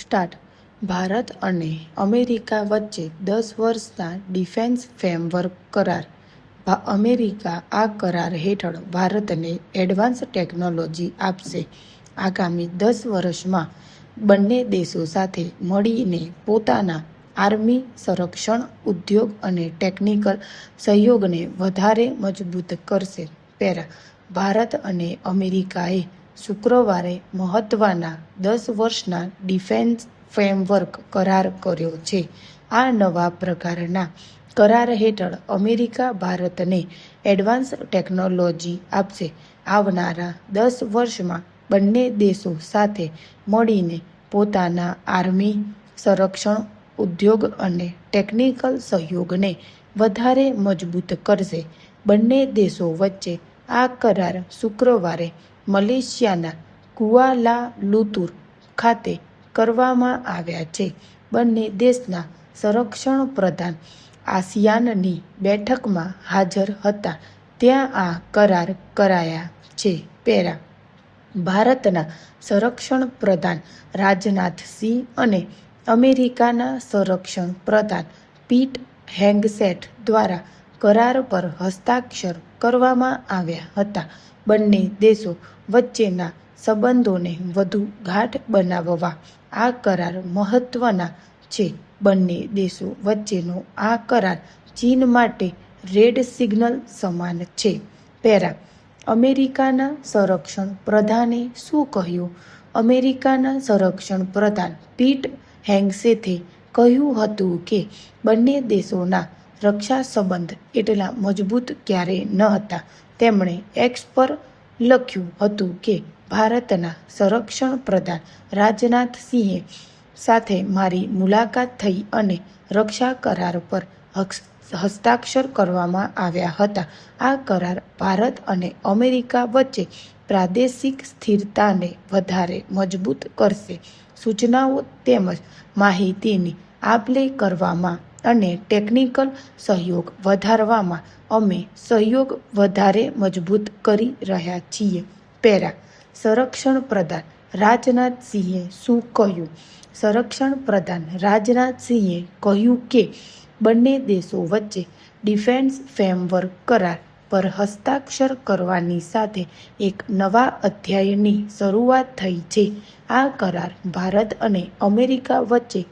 Start. Bharat અને America વચ્ચે 10 વર્ષના ડિફેન્સ ફ્રેમવર્ક કરાર. અમેરિકા આ કરાર હેઠળ ભારતને એડવાન્સ ટેકનોલોજી આપશે. આગામી 10 વર્ષમાં બંને દેશો સાથે મળીને પોતાના આર્મી, સંરક્ષણ ઉદ્યોગ અને ટેકનિકલ સહયોગને વધારે મજબૂત કરશે. પેરા. ભારત અને અમેરિકાએ શુક્રવારે મહત્વના 10 વર્ષના ડિફેન્સ ફ્રેમવર્ક કરાર કર્યો છે. આ નવા પ્રકારના કરાર હેઠળ અમેરિકા ભારતને એડવાન્સ ટેકનોલોજી આપશે. આવનારા 10 વર્ષમાં બંને દેશો સાથે મળીને પોતાના આર્મી, સંરક્ષણ ઉદ્યોગ અને ટેકનિકલ સહયોગને વધારે મજબૂત કરશે. બંને દેશો વચ્ચે આ કરાર શુક્રવારે મલેશિયાના કુઆલાલુતુર ખાતે કરવામાં આવ્યા છે. બંને દેશના સંરક્ષણ પ્રધાન આસિયાનની બેઠકમાં હાજર હતા, ત્યાં આ કરાર કરાયા છે. પેરા. ભારતના સંરક્ષણ પ્રધાન રાજનાથસિંહ અને અમેરિકાના સંરક્ષણ પ્રધાન પીટ હેગસેટ દ્વારા કરાર પર હસ્તાક્ષર કરવામાં આવ્યા હતા. બંને દેશો વચ્ચેના સંબંધોને વધુ ગાઢ બનાવવા આ કરાર મહત્વના છે. બંને દેશો વચ્ચેનો આ કરાર ચીન માટે રેડ સિગ્નલ સમાન છે. પેરા. અમેરિકાના સંરક્ષણ પ્રધાને શું કહ્યું? અમેરિકાના સંરક્ષણ પ્રધાન પીટ હેગસેથે કહ્યું હતું કે બંને દેશોના રક્ષા સંબંધ એટલા મજબૂત ક્યારેય ન હતા. તેમણે એક્સ પર લખ્યું હતું કે ભારતના સંરક્ષણ પ્રધાન રાજનાથસિંહ સાથે મારી મુલાકાત થઈ અને રક્ષા કરાર પર હસ્તાક્ષર કરવામાં આવ્યા હતા. આ કરાર ભારત અને અમેરિકા વચ્ચે પ્રાદેશિક સ્થિરતાને વધારે મજબૂત કરશે. સૂચનાઓ તેમજ માહિતીની આપ-લે કરવામાં અને ટેકનિકલ સહયોગ વધારવામાં અમે સહયોગ વધારે મજબૂત કરી રહ્યા છીએ. પેરા. સંરક્ષણ પ્રધાન રાજનાથસિંહે શું કહ્યું? સંરક્ષણ પ્રધાન રાજનાથસિંહે કહ્યું કે બંને દેશો વચ્ચે ડિફેન્સ ફ્રેમવર્ક કરાર પર હસ્તાક્ષર કરવાની સાથે એક નવા અધ્યાયની શરૂઆત થઈ છે. આ કરાર ભારત અને અમેરિકા વચ્ચે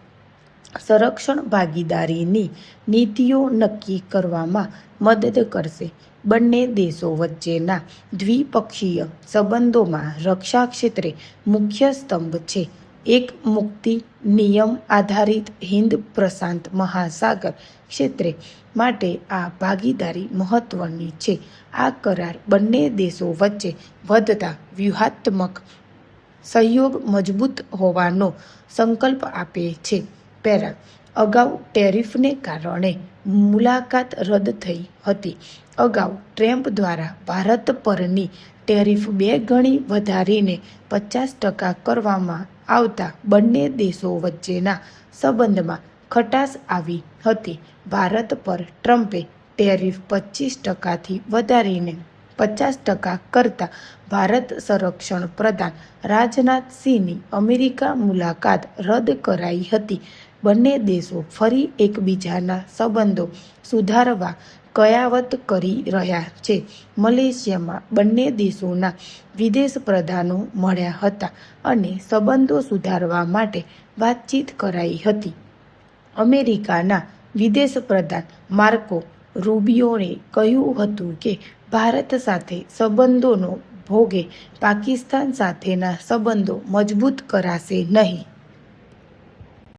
સંરક્ષણ ભાગીદારીની નીતિઓ નક્કી કરવામાં મદદ કરશે. બંને દેશો વચ્ચેના દ્વિપક્ષીય સંબંધોમાં રક્ષા ક્ષેત્રે મુખ્ય સ્તંભ છે. એક મુક્તિ, નિયમ આધારિત હિન્દ પ્રશાંત મહાસાગર ક્ષેત્ર માટે આ ભાગીદારી મહત્વની છે. આ કરાર બંને દેશો વચ્ચે વધતા વ્યૂહાત્મક સહયોગ મજબૂત હોવાનો સંકલ્પ આપે છે. પેરા. અગાઉ ટેરિફને કારણે મુલાકાત રદ થઈ હતી. અગાઉ ટ્રમ્પ દ્વારા ભારત પરની ટેરિફ 2 ગણી વધારીને 50% કરવામાં આવતા બંને દેશો વચ્ચેના સંબંધમાં ખટાશ આવી હતી. ભારત પર ટ્રમ્પે ટેરિફ 25%થી વધારીને 50% કરતા ભારત સંરક્ષણ પ્રધાન રાજનાથસિંહની અમેરિકા મુલાકાત રદ કરાઈ હતી. બંને દેશો ફરી એકબીજાના સંબંધો સુધારવા કયાવત કરી રહ્યા છે. મલેશિયામાં બંને દેશોના વિદેશ પ્રધાનો મળ્યા હતા અને સંબંધો સુધારવા માટે વાતચીત કરાઈ હતી. અમેરિકાના વિદેશ પ્રધાન માર્કો રૂબિયોએ કહ્યું હતું કે ભારત સાથે સંબંધોનો ભોગે પાકિસ્તાન સાથેના સંબંધો મજબૂત કરાશે નહીં.